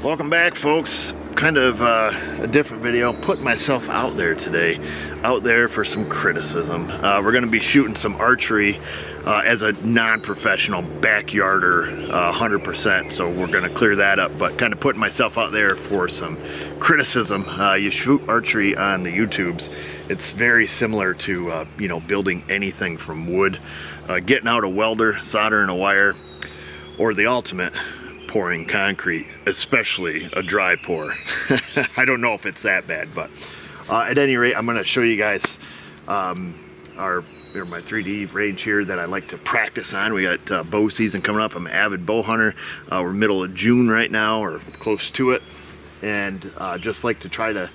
Welcome back, folks. Kind of a different video. Putting myself out there today, out there for some criticism. We're going to be shooting some archery as a non-professional backyarder, 100%. So we're going to clear that up, but kind of putting myself out there for some criticism. You shoot archery on the YouTubes. It's very similar to building anything from wood, getting out a welder, soldering a wire, or the ultimate, pouring concrete, especially a dry pour. I don't know if it's that bad, but at any rate, I'm going to show you guys my 3D range here that I like to practice on. We got bow season coming up. I'm an avid bow hunter. We're middle of June right now, or close to it, and just like to try to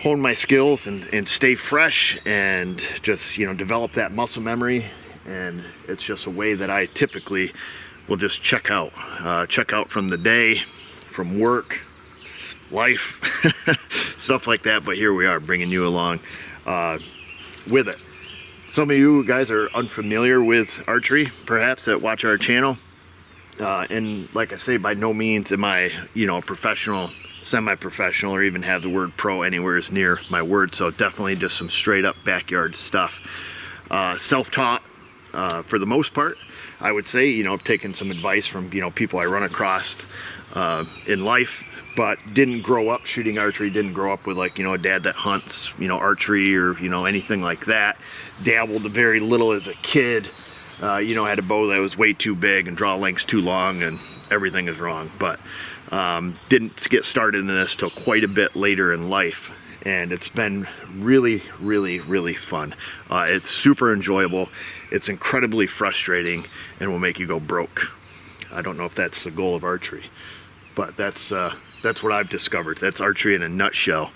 hone my skills and stay fresh and just develop that muscle memory. And it's just a way that I typically will just check out from the day, from work, life, stuff like that. But here we are, bringing you along with it. Some of you guys are unfamiliar with archery, perhaps, that watch our channel, and like I say, by no means am I professional, semi-professional, or even have the word pro anywhere as near my word. So definitely just some straight up backyard stuff, self-taught for the most part. I would say, I've taken some advice from, people I run across in life, but didn't grow up shooting archery, didn't grow up with a dad that hunts, archery or, anything like that. Dabbled very little as a kid, had a bow that was way too big and draw lengths too long and everything is wrong. But didn't get started in this till quite a bit later in life. And it's been really, really, really fun. It's super enjoyable. It's incredibly frustrating and will make you go broke. I don't know if that's the goal of archery, but that's what I've discovered. That's archery in a nutshell.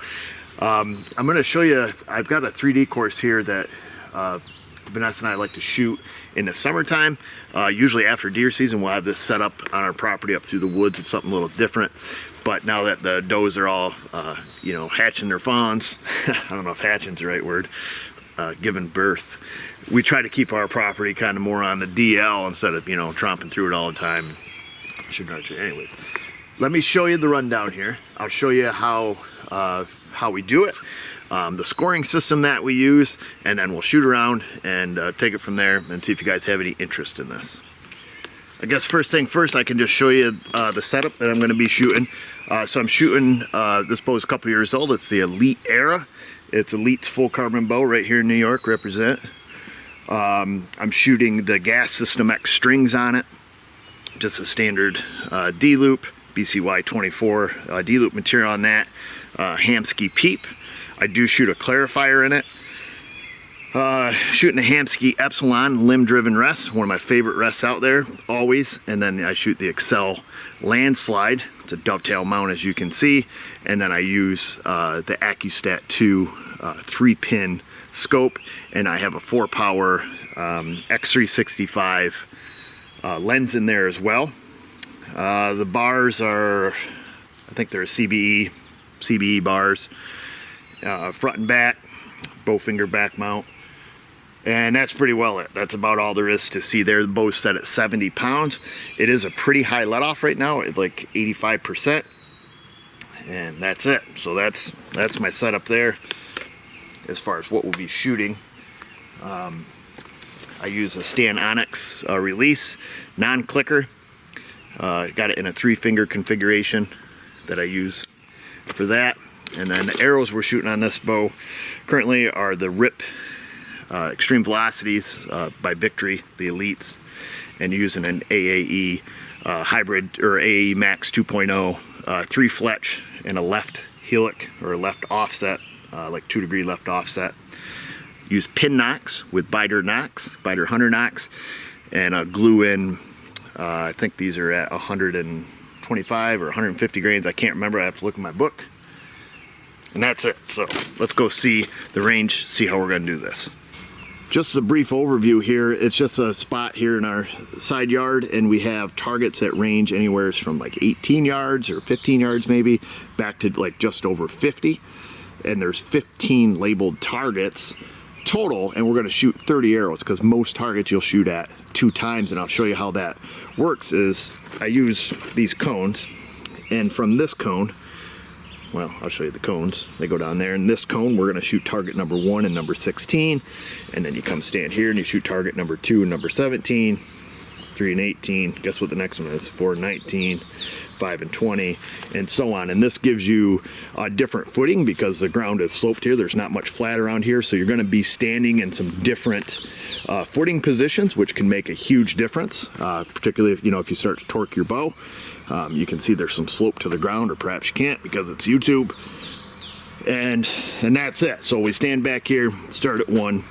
I'm going to show you, I've got a 3D course here that Vanessa and I like to shoot in the summertime. Usually after deer season, we'll have this set up on our property up through the woods. It's something a little different. But now that the does are all, hatching their fawns, I don't know if hatching's the right word, giving birth, we try to keep our property kind of more on the DL instead of, tromping through it all the time. Shooting archery. Anyways, let me show you the rundown here. I'll show you how we do it, the scoring system that we use, and then we'll shoot around and take it from there and see if you guys have any interest in this. I guess first thing first, I can just show you the setup that I'm going to be shooting. So I'm shooting, this bow is a couple years old. It's the Elite Era. It's Elite's full carbon bow right here in New York, represent. I'm shooting the Gas System X strings on it. Just a standard D-loop, BCY 24 D-loop material on that. Hamsky Peep. I do shoot a clarifier in it. Shooting a Hamsky Epsilon limb-driven rest, one of my favorite rests out there, always. And then I shoot the Excel Landslide. It's a dovetail mount, as you can see. And then I use the AccuStat 2 3-pin scope, and I have a 4-power X365 lens in there as well. The bars are, I think they're CBE bars, front and back, bow finger back mount. And that's pretty well it. That's about all there is to see there. The bow's set at 70 pounds. It is a pretty high let off right now at like 85%. And that's it. So that's my setup there as far as what we'll be shooting. I use a Stan Onyx release, non-clicker. Got it in a 3-finger configuration that I use for that. And then the arrows we're shooting on this bow currently are the RIP Extreme Velocities by Victory, the Elites, and using an AAE hybrid, or AAE Max 2.0, 3 fletch and a left helic, or a left offset, like 2-degree left offset. Use pin nocks with biter hunter nocks, and glue in, I think these are at 125 or 150 grains, I can't remember, I have to look in my book. And that's it. So let's go see the range, see how we're going to do this. Just a brief overview here. It's just a spot here in our side yard, and we have targets that range anywhere from like 18 yards or 15 yards maybe back to like just over 50. And there's 15 labeled targets total, and we're going to shoot 30 arrows because most targets you'll shoot at 2 times, and I'll show you how that works. Is I use these cones, And from this cone, well, I'll show you the cones. They go down there. In this cone, we're going to shoot target number 1 and number 16. And then you come stand here and you shoot target number 2 and number 17, 3 and 18. Guess what the next one is? 4 and 19, 5 and 20, and so on. And this gives you a different footing because the ground is sloped here. There's not much flat around here. So you're going to be standing in some different footing positions, which can make a huge difference, particularly if, if you start to torque your bow. You can see there's some slope to the ground, or perhaps you can't because it's YouTube. And that's it. So we stand back here, start at 1,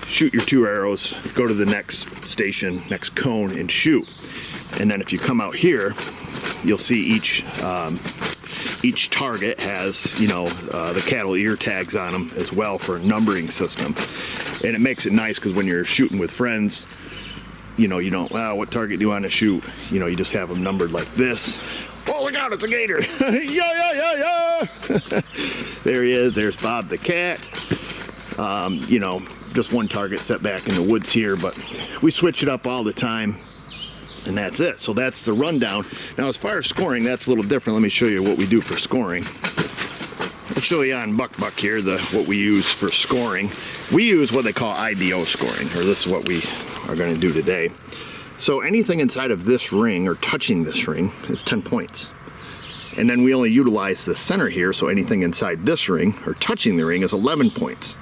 shoot your 2 arrows, go to the next station, next cone, and shoot. And then if you come out here, you'll see each target has, the cattle ear tags on them as well for a numbering system. And it makes it nice because when you're shooting with friends, you don't, wow, what target do you want to shoot? You just have them numbered like this. Oh, look out, it's a gator. Yeah. There he is. There's Bob the cat. Just one target set back in the woods here, but we switch it up all the time. And that's it. So that's the rundown. Now, as far as scoring, that's a little different. Let me show you what we do for scoring. I'll show you on Buck here what we use for scoring. We use what they call IBO scoring, or this is what we are going to do today. So anything inside of this ring or touching this ring is 10 points. And then we only utilize the center here, so anything inside this ring or touching the ring is 11 points.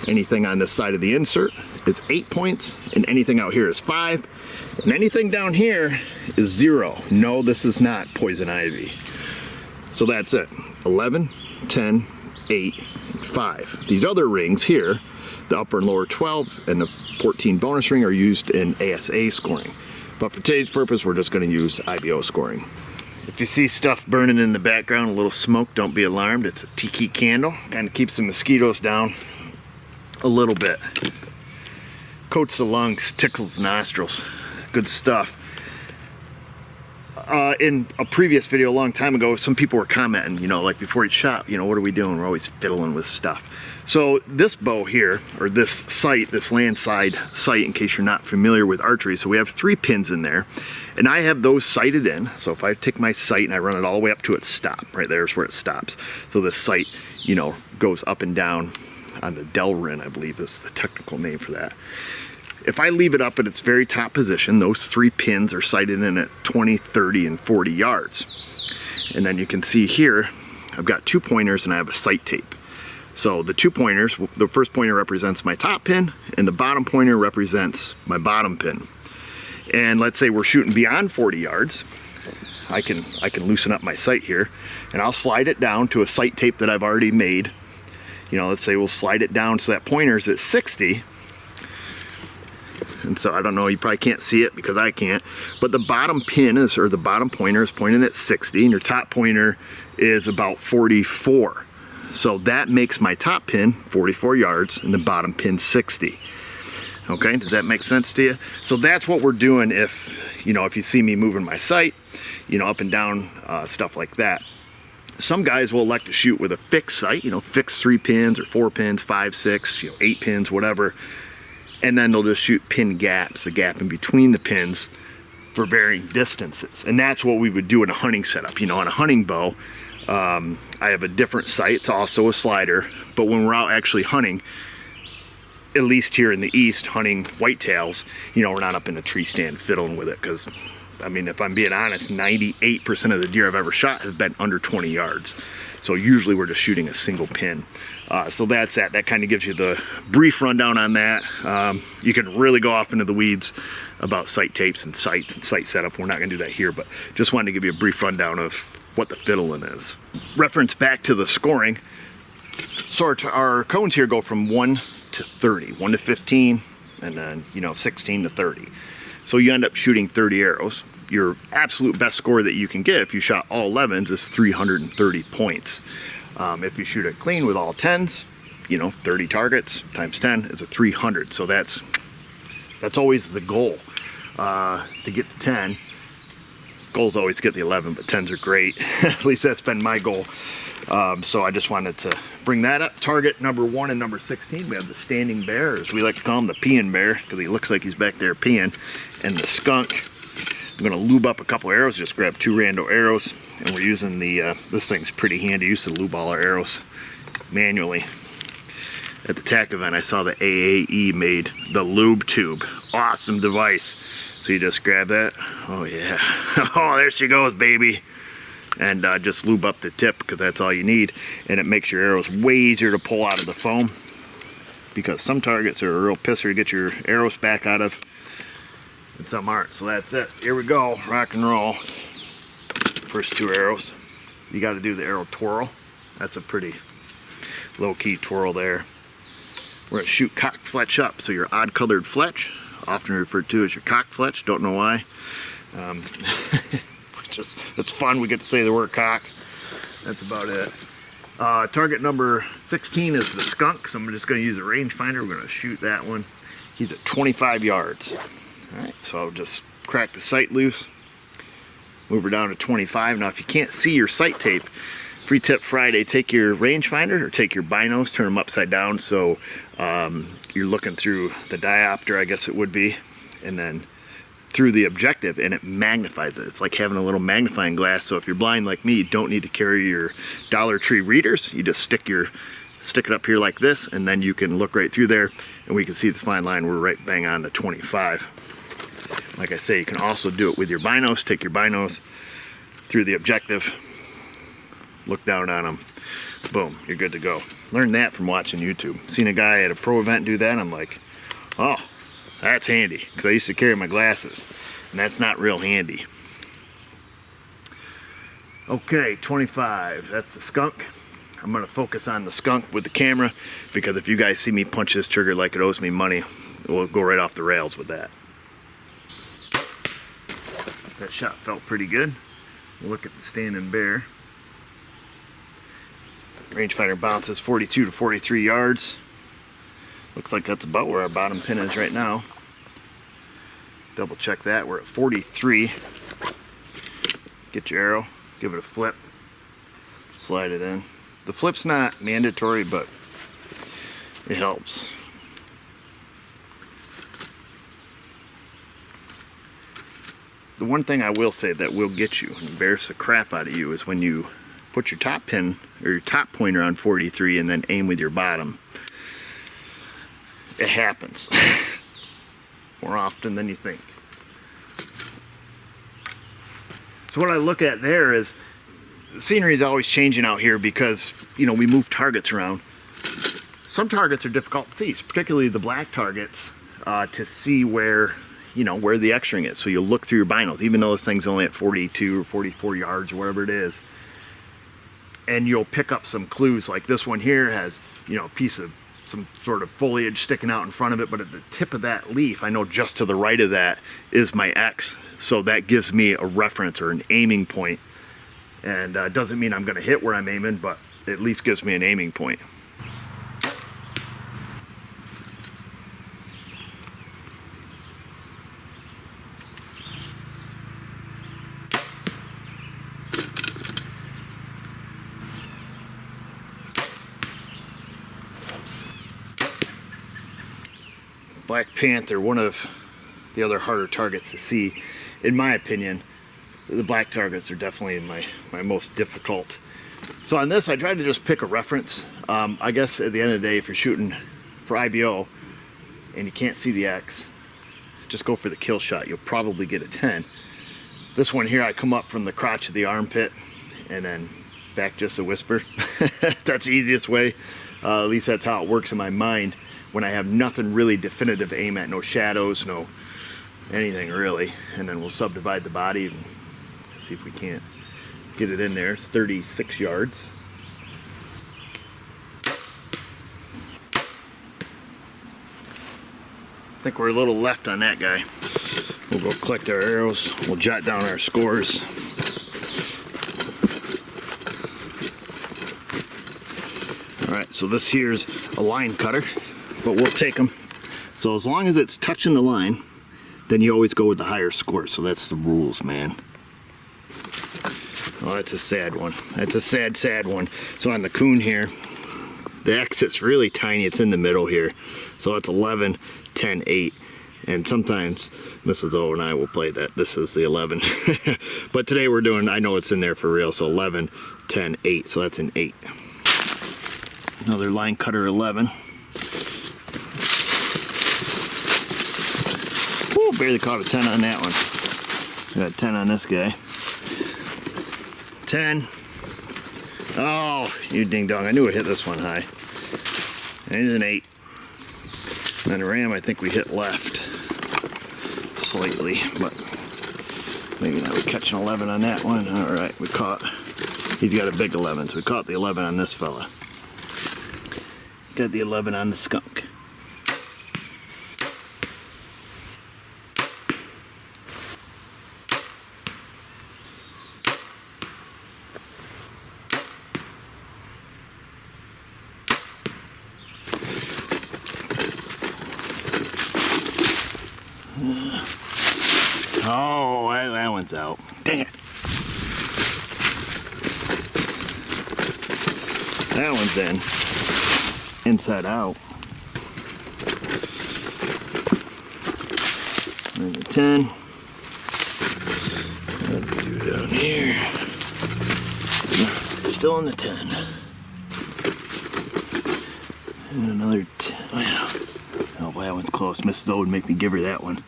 Anything on this side of the insert is 8 points, and anything out here is 5, and anything down here is 0. No, this is not poison ivy. So that's it. 11, 10, 8, and 5. These other rings here, the upper and lower 12 and the 14 bonus ring, are used in ASA scoring. But for today's purpose, we're just going to use IBO scoring. If you see stuff burning in the background, a little smoke, don't be alarmed. It's a tiki candle. Kind of keeps the mosquitoes down a little bit. Coats the lungs, tickles the nostrils. Good stuff. In a previous video a long time ago, some people were commenting, like before each shot, what are we doing? We're always fiddling with stuff. So this bow here, or this sight, this landside sight, in case you're not familiar with archery, so we have 3 pins in there, and I have those sighted in. So if I take my sight and I run it all the way up to its stop, right there's where it stops. So this sight, goes up and down on the Delrin, I believe is the technical name for that. If I leave it up at its very top position, those 3 pins are sighted in at 20, 30, and 40 yards. And then you can see here, I've got 2 pointers and I have a sight tape. So the 2 pointers, the first pointer represents my top pin, and the bottom pointer represents my bottom pin. And let's say we're shooting beyond 40 yards. I can loosen up my sight here, and I'll slide it down to a sight tape that I've already made. Let's say we'll slide it down so that pointer's at 60. And so I don't know, you probably can't see it because I can't, but the bottom pin is, or the bottom pointer is pointing at 60, and your top pointer is about 44. So that makes my top pin 44 yards and the bottom pin 60. Okay, does that make sense to you? So that's what we're doing if you see me moving my sight, up and down, stuff like that. Some guys will elect to shoot with a fixed sight, fixed 3 pins or 4 pins, 5, 6, 8 pins, whatever. And then they'll just shoot pin gaps, the gap in between the pins, for varying distances. And that's what we would do in a hunting setup. On a hunting bow, I have a different sight. It's also a slider. But when we're out actually hunting, at least here in the east, hunting whitetails, we're not up in a tree stand fiddling with it. Because, if I'm being honest, 98% of the deer I've ever shot have been under 20 yards. So usually we're just shooting a single pin. So that's that. That kind of gives you the brief rundown on that. You can really go off into the weeds about sight tapes and sights and sight setup. We're not going to do that here, but just wanted to give you a brief rundown of what the fiddling is. Reference back to the scoring. So our cones here go from 1 to 30, 1 to 15, and then 16 to 30. So you end up shooting 30 arrows. Your absolute best score that you can get if you shot all 11s is 330 points. If you shoot it clean with all 10s, 30 targets times 10 is a 300. So that's always the goal, to get to 10. Goal's always to get the 11, but 10s are great. At least that's been my goal. So I just wanted to bring that up. Target number 1 and number 16, we have the standing bear, as we like to call him, the peeing bear, because he looks like he's back there peeing, and the skunk. I'm gonna lube up a couple arrows. Just grab 2 rando arrows, and we're using the, this thing's pretty handy. I used to lube all our arrows manually. At the TAC event, I saw the AAE made the lube tube. Awesome device. So you just grab that. Oh yeah. Oh, there she goes, baby. And just lube up the tip, because that's all you need. And it makes your arrows way easier to pull out of the foam, because some targets are a real pisser to get your arrows back out of, and some aren't. So that's it. Here we go. Rock and roll. First 2 arrows. You got to do the arrow twirl. That's a pretty low-key twirl there. We're going to shoot cock fletch up. So your odd-colored fletch, often referred to as your cock fletch. Don't know why. It's fun. We get to say the word cock. That's about it. Target number 16 is the skunk. So I'm just going to use a rangefinder. We're going to shoot that one. He's at 25 yards. All right. So I'll just crack the sight loose. Move her down to 25. Now, if you can't see your sight tape, free tip Friday, take your rangefinder or take your binos, turn them upside down so you're looking through the diopter, I guess it would be, and then through the objective, and it magnifies it. It's like having a little magnifying glass. So if you're blind like me, you don't need to carry your Dollar Tree readers. You just stick it up here like this, and then you can look right through there, and we can see the fine line. We're right bang on to 25. Like I say, you can also do it with your binos. Take your binos through the objective, look down on them, boom, you're good to go. Learned that from watching YouTube. Seen a guy at a pro event do that, and I'm like, oh, that's handy, because I used to carry my glasses, and that's not real handy. Okay, 25, that's the skunk. I'm going to focus on the skunk with the camera, because if you guys see me punch this trigger like it owes me money, we'll go right off the rails with that. That shot felt pretty good. We'll look at the standing bear. Rangefinder bounces 42 to 43 yards. Looks like that's about where our bottom pin is right now. Double check that. We're at 43. Get your arrow, give it a flip, slide it in. The flip's not mandatory, but it helps. The one thing I will say that will get you and embarrass the crap out of you is when you put your top pin or your top pointer on 43 and then aim with your bottom. It happens more often than you think. So what I look at there is the scenery is always changing out here, because we move targets around. Some targets are difficult to see, particularly the black targets, to see where where the X-ring is. So you'll look through your binos, even though this thing's only at 42 or 44 yards or whatever it is, and you'll pick up some clues. Like this one here has a piece of some sort of foliage sticking out in front of it, but at the tip of that leaf, I know just to the right of that is my X, so that gives me a reference or an aiming point. And doesn't mean I'm going to hit where I'm aiming, but it at least gives me an aiming point. Black Panther, one of the other harder targets to see. In my opinion, the black targets are definitely my most difficult. So on this, I tried to just pick a reference. I guess at the end of the day, if you're shooting for IBO and you can't see the X, just go for the kill shot. You'll probably get a 10. This one here, I come up from the crotch of the armpit and then back just a whisper. That's the easiest way. At least that's how it works in my mind when I have nothing really definitive to aim at, no shadows, no anything really. And then we'll subdivide the body and see if we can't get it in there. It's 36 yards. I think we're a little left on that guy. We'll go collect our arrows. We'll jot down our scores. Alright, so this here's a line cutter, but we'll take them. So as long as it's touching the line, then you always go with the higher score. So that's the rules, man. Oh, that's a sad one. That's a sad, sad one. So on the coon here, the exit's really tiny. It's in the middle here. So it's 11, 10, 8. And sometimes Mrs. O and I will play that. This is the 11. But today we're doing, I know it's in there for real, so 11, 10, 8. So that's an 8. Another line cutter 11. Woo, barely caught a 10 on that one. Got a 10 on this guy. 10. Oh, you ding dong. I knew it hit this one high. There's an 8. And the ram, I think we hit left slightly, but maybe not. We catch an 11 on that one. All right, we caught. He's got a big 11, so we caught the 11 on this fella. Got the 11 on the skunk. Oh, that one's out. Dang it. That one's in. Inside out. And a 10. What do we do down here? Still in the 10. And another 10. Wow. Oh boy, that one's close. Mrs. O would make me give her that one.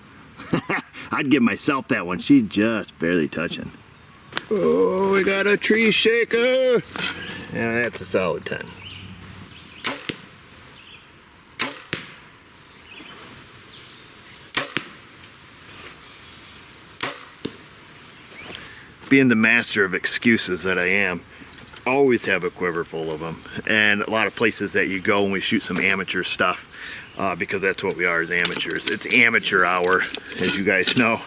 I'd give myself that one. She's just barely touching. Oh, we got a tree shaker. Yeah, that's a solid 10. Being the master of excuses that I am, always have a quiver full of them. And a lot of places that you go when we shoot some amateur stuff, because that's what we are as amateurs. It's amateur hour, as you guys know.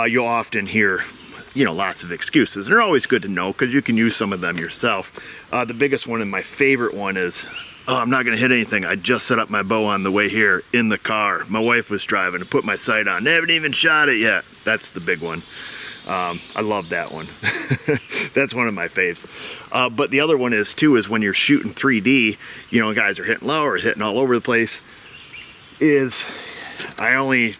You'll often hear, you know, lots of excuses. They're always good to know because you can use some of them yourself. The biggest one and my favorite one is, oh, I'm not gonna hit anything. I just set up my bow on the way here in the car. My wife was driving to put my sight on. They haven't even shot it yet. That's the big one. I love that one. That's one of my faves. But the other one is too, is when you're shooting 3D, you know, guys are hitting low or hitting all over the place, is I only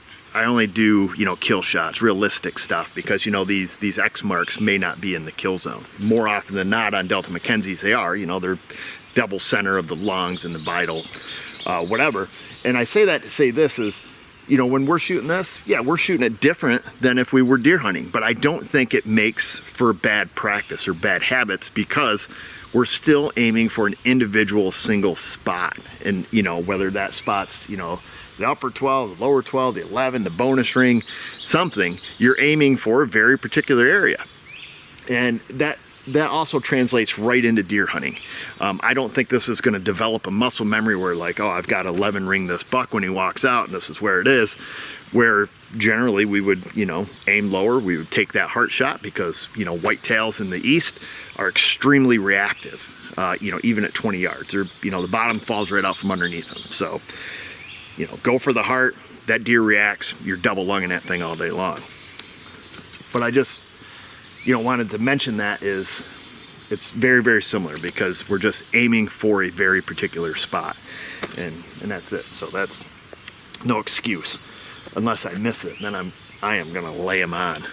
do, you know, kill shots, realistic stuff, because, you know, these X marks may not be in the kill zone. More often than not on Delta Mackenzies they are, you know, they're double center of the lungs and the vital, whatever. And I say that to say this is, you know, when we're shooting this, yeah, we're shooting it different than if we were deer hunting, but I don't think it makes for bad practice or bad habits, because we're still aiming for an individual single spot. And, you know, whether that spot's, you know, the upper 12, the lower 12, the 11, the bonus ring, something, you're aiming for a very particular area. And that also translates right into deer hunting. I don't think this is going to develop a muscle memory where, like, oh, I've got 11 ring this buck when he walks out and this is where it is, where generally we would, you know, aim lower. We would take that heart shot because, you know, whitetails in the east are extremely reactive, you know, even at 20 yards, or, you know, the bottom falls right out from underneath them. So, you know, go for the heart. That deer reacts. You're double lunging that thing all day long. But I just, you know, wanted to mention that is it's very, very similar, because we're just aiming for a very particular spot, and that's it. So that's no excuse, unless I miss it, then I am gonna lay them on.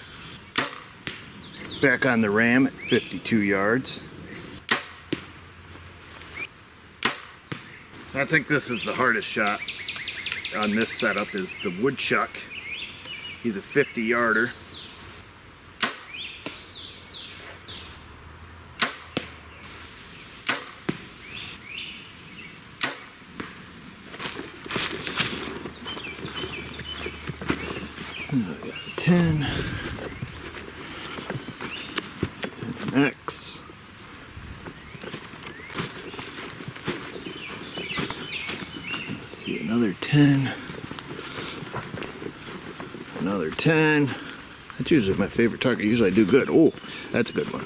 Back on the ram at 52 yards. I think this is the hardest shot on this setup, is the woodchuck. He's a 50-yarder. I got a 10. An X. Let's see, another 10. Another 10. That's usually my favorite target. Usually I do good. Oh, that's a good one.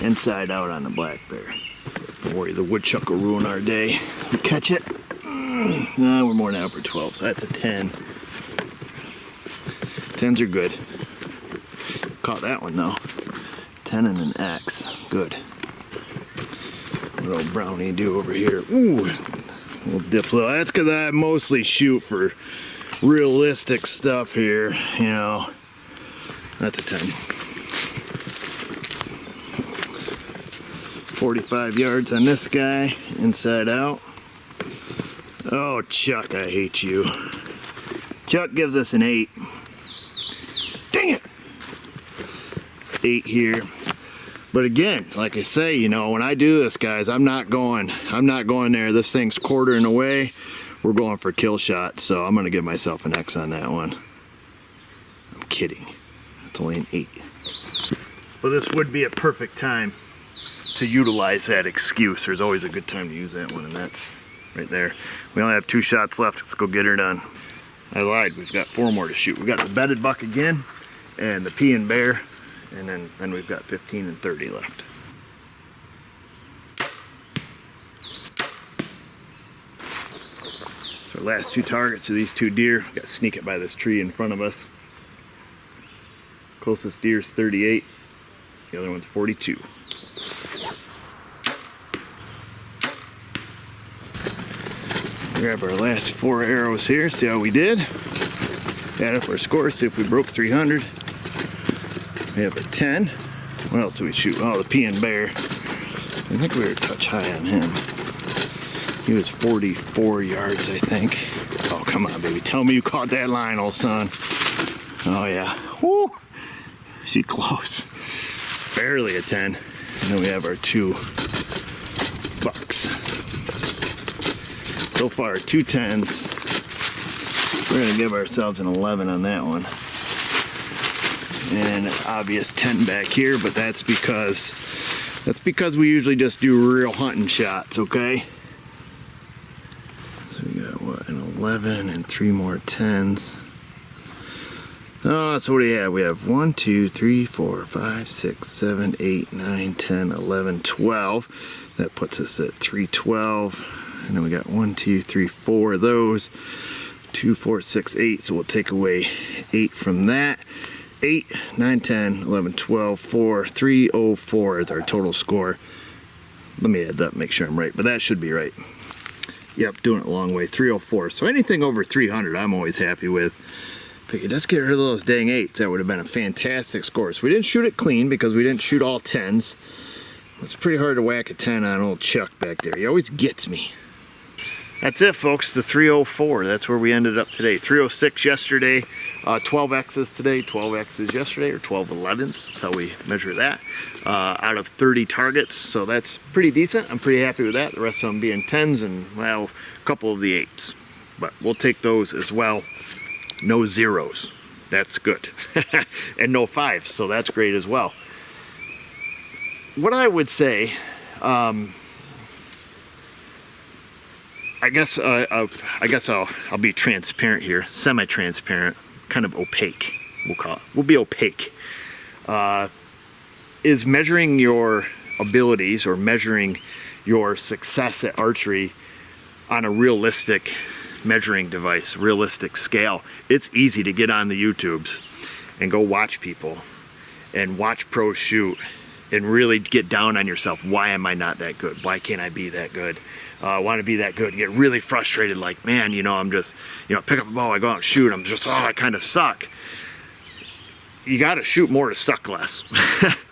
Inside out on the black bear. Don't worry, the woodchuck will ruin our day. We catch it. No, we're more than upper 12, so that's a 10. 10s are good. Caught that one though. 10 and an X. Good. What old brownie do over here? Ooh, little dip low. That's because I mostly shoot for realistic stuff here, you know. That's a 10. 45 yards on this guy, inside out. Oh, Chuck, I hate you. Chuck gives us an 8. Dang it! 8 here. But again, like I say, you know, when I do this, guys, I'm not going there. This thing's quartering away. We're going for kill shot, so I'm gonna give myself an X on that one. I'm kidding. It's only an 8. But this would be a perfect time to utilize that excuse. There's always a good time to use that one, and that's right there. We only have 2 shots left. Let's go get her done. I lied. We've got 4 more to shoot. We've got the bedded buck again, and the pea and bear, and then we've got 15 and 30 left. So our last 2 targets are these 2 deer. We've got to sneak it by this tree in front of us. Closest deer is 38. The other one's 42. Grab our last 4 arrows here, see how we did. Add up our score, see if we broke 300. We have a 10. What else did we shoot? Oh, the pea and bear. I think we were a touch high on him. He was 44 yards, I think. Oh, come on, baby. Tell me you caught that line, old son. Oh, yeah. Woo! She close. Barely a 10. And then we have our 2 bucks. So far, 2 10s. We're gonna give ourselves an 11 on that one. And an obvious 10 back here, but that's because we usually just do real hunting shots, okay? So we got what, an 11 and 3 more 10s. Oh, so what do we have? We have 1, 2, 3, 4, 5, 6, 7, 8, 9, 10, 11, 12. That puts us at 312. And then we got 1, 2, 3, 4 of those. 2, 4, 6, 8. So we'll take away 8 from that. 8, 9, 10, 11, 12, 4, 304 is our total score. Let me add that, make sure I'm right, but that should be right. Yep, doing it a long way, 304. So anything over 300, I'm always happy with. If we could just get rid of those dang 8s, that would have been a fantastic score. So we didn't shoot it clean because we didn't shoot all 10s. It's pretty hard to whack a 10 on old Chuck back there. He always gets me. That's it, folks, the 304. That's where we ended up today. 306 yesterday, 12 X's today, 12 X's yesterday, or 12 11s. That's how we measure that. Out of 30 targets, so that's pretty decent. I'm pretty happy with that. The rest of them being 10s and, well, a couple of the 8s. But we'll take those as well. No 0s. That's good. And no 5s, so that's great as well. What I would say, I guess I'll be transparent here, semi-transparent, kind of opaque. We'll call it. We'll be opaque. Is measuring your abilities or measuring your success at archery on a realistic measuring device, realistic scale. It's easy to get on the YouTubes and go watch people and watch pros shoot and really get down on yourself. Why am I not that good? Why can't I be that good? I want to be that good. You get really frustrated, like, man, you know, I'm just, you know, pick up a bow, I go out and shoot, I'm just, oh, I kind of suck. You got to shoot more to suck less.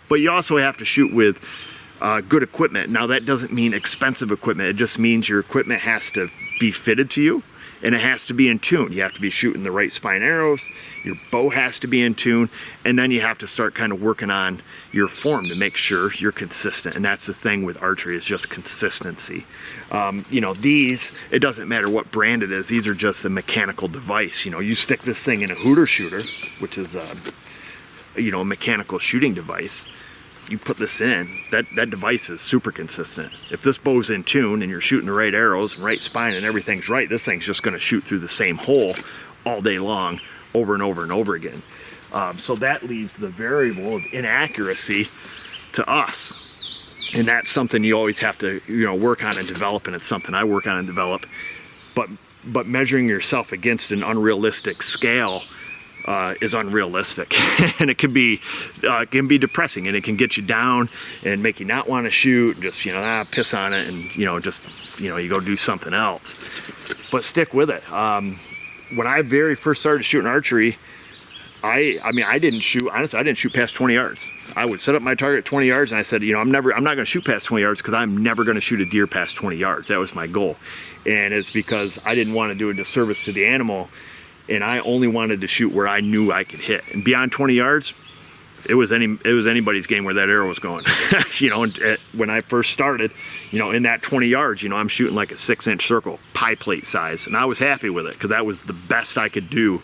But you also have to shoot with good equipment. Now, that doesn't mean expensive equipment. It just means your equipment has to be fitted to you, and it has to be in tune. You have to be shooting the right spine arrows, your bow has to be in tune, and then you have to start kind of working on your form to make sure you're consistent. And that's the thing with archery, is just consistency. You know, these, it doesn't matter what brand it is, these are just a mechanical device. You know, you stick this thing in a hooter shooter, which is you know, a mechanical shooting device. You put this in, that device is super consistent. If this bow's in tune and you're shooting the right arrows and right spine and everything's right, this thing's just gonna shoot through the same hole all day long, over and over and over again. So that leaves the variable of inaccuracy to us. And that's something you always have to, you know, work on and develop, and it's something I work on and develop. But measuring yourself against an unrealistic scale is unrealistic. And it can be depressing, and it can get you down and make you not want to shoot, and just, you know, piss on it, and, you know, just, you know, you go do something else. But stick with it. when I very first started shooting archery, I mean, I didn't shoot, honestly, I didn't shoot past 20 yards. I would set up my target at 20 yards, and I said, you know, I'm not going to shoot past 20 yards because I'm never going to shoot a deer past 20 yards. That was my goal. And it's because I didn't want to do a disservice to the animal, and I only wanted to shoot where I knew I could hit. And beyond 20 yards, it was anybody's game where that arrow was going. You know, when I first started, you know, in that 20 yards, you know, I'm shooting like a 6-inch circle, pie plate size, and I was happy with it because that was the best I could do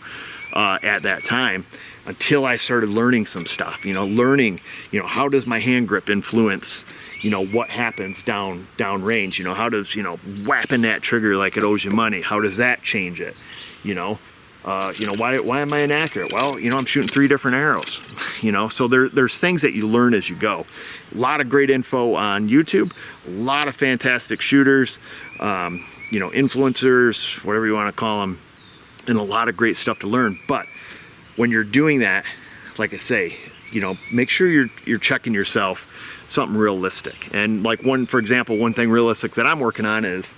at that time, until I started learning some stuff. You know, learning, you know, how does my hand grip influence, you know, what happens down range. You know, how does, you know, whapping that trigger like it owes you money, how does that change it? You know, why am I inaccurate? Well, you know, I'm shooting 3 different arrows. You know, so there's things that you learn as you go. A lot of great info on YouTube, a lot of fantastic shooters, you know, influencers, whatever you want to call them, and a lot of great stuff to learn. But when you're doing that, like I say, you know, make sure you're checking yourself something realistic. And like for example, one thing realistic that I'm working on is,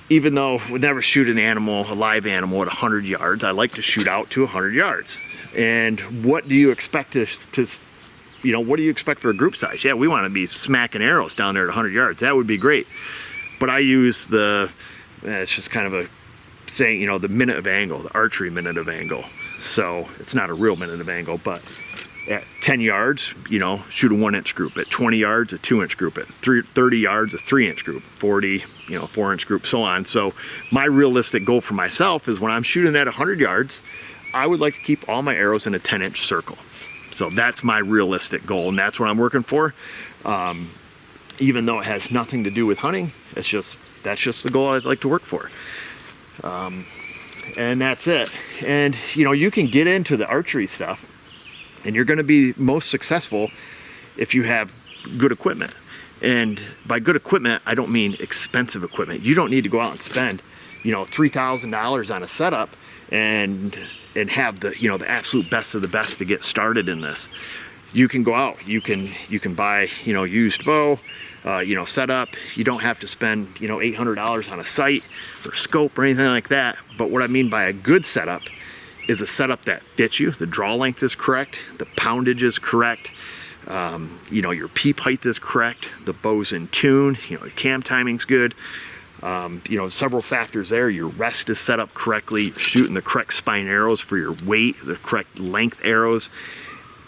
even though we'd never shoot a live animal at 100 yards, I like to shoot out to 100 yards. And what do you expect to you know, what do you expect for a group size? Yeah, we want to be smacking arrows down there at 100 yards. That would be great. But I use it's just kind of a saying, you know, the minute of angle, the archery minute of angle. So it's not a real minute of angle, but at 10 yards, you know, shoot a 1-inch group. At 20 yards, a 2-inch group. At 30 yards, a 3-inch group. 40, you know, 4-inch group, so on. So my realistic goal for myself is, when I'm shooting at 100 yards, I would like to keep all my arrows in a 10-inch circle. So that's my realistic goal, and that's what I'm working for. Even though it has nothing to do with hunting, that's just the goal I'd like to work for. And that's it. And you know, you can get into the archery stuff, and you're going to be most successful if you have good equipment. And by good equipment, I don't mean expensive equipment. You don't need to go out and spend, you know, $3,000 on a setup and have the, you know, the absolute best of the best to get started in this. You can go out, you can buy, you know, used bow, you know, setup. You don't have to spend, you know, $800 on a sight or a scope or anything like that. But what I mean by a good setup is a setup that fits you. The draw length is correct, the poundage is correct, you know, your peep height is correct, the bow's in tune, you know, your cam timing's good. You know, several factors there. Your rest is set up correctly, you're shooting the correct spine arrows for your weight, the correct length arrows.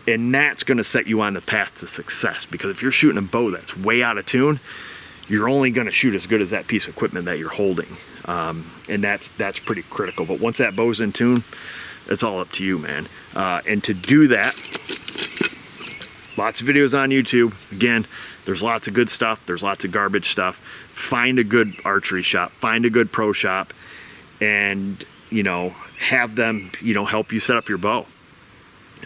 And that's going to set you on the path to success, because if you're shooting a bow that's way out of tune, you're only going to shoot as good as that piece of equipment that you're holding. And that's pretty critical. But once that bow's in tune, it's all up to you, man. And to do that, lots of videos on YouTube. Again, there's lots of good stuff, there's lots of garbage stuff. Find a good archery shop, find a good pro shop, and, you know, have them, you know, help you set up your bow,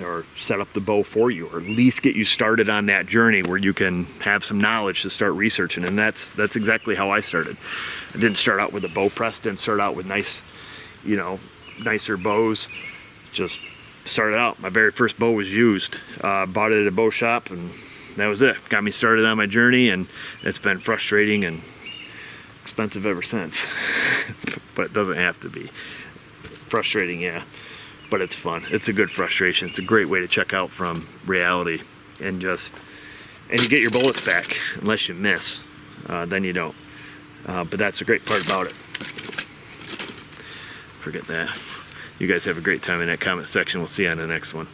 or set up the bow for you, or at least get you started on that journey where you can have some knowledge to start researching. And that's exactly how I started. I didn't start out with a bow press, didn't start out with nice, you know, nicer bows. Just started out, my very first bow was used. Bought it at a bow shop, and that was it. Got me started on my journey, and it's been frustrating and expensive ever since. But it doesn't have to be. Frustrating, yeah, but it's fun. It's a good frustration. It's a great way to check out from reality, and you get your bullets back. Unless you miss, then you don't. But that's the great part about it. Forget that. You guys have a great time in that comment section. We'll see you on the next one.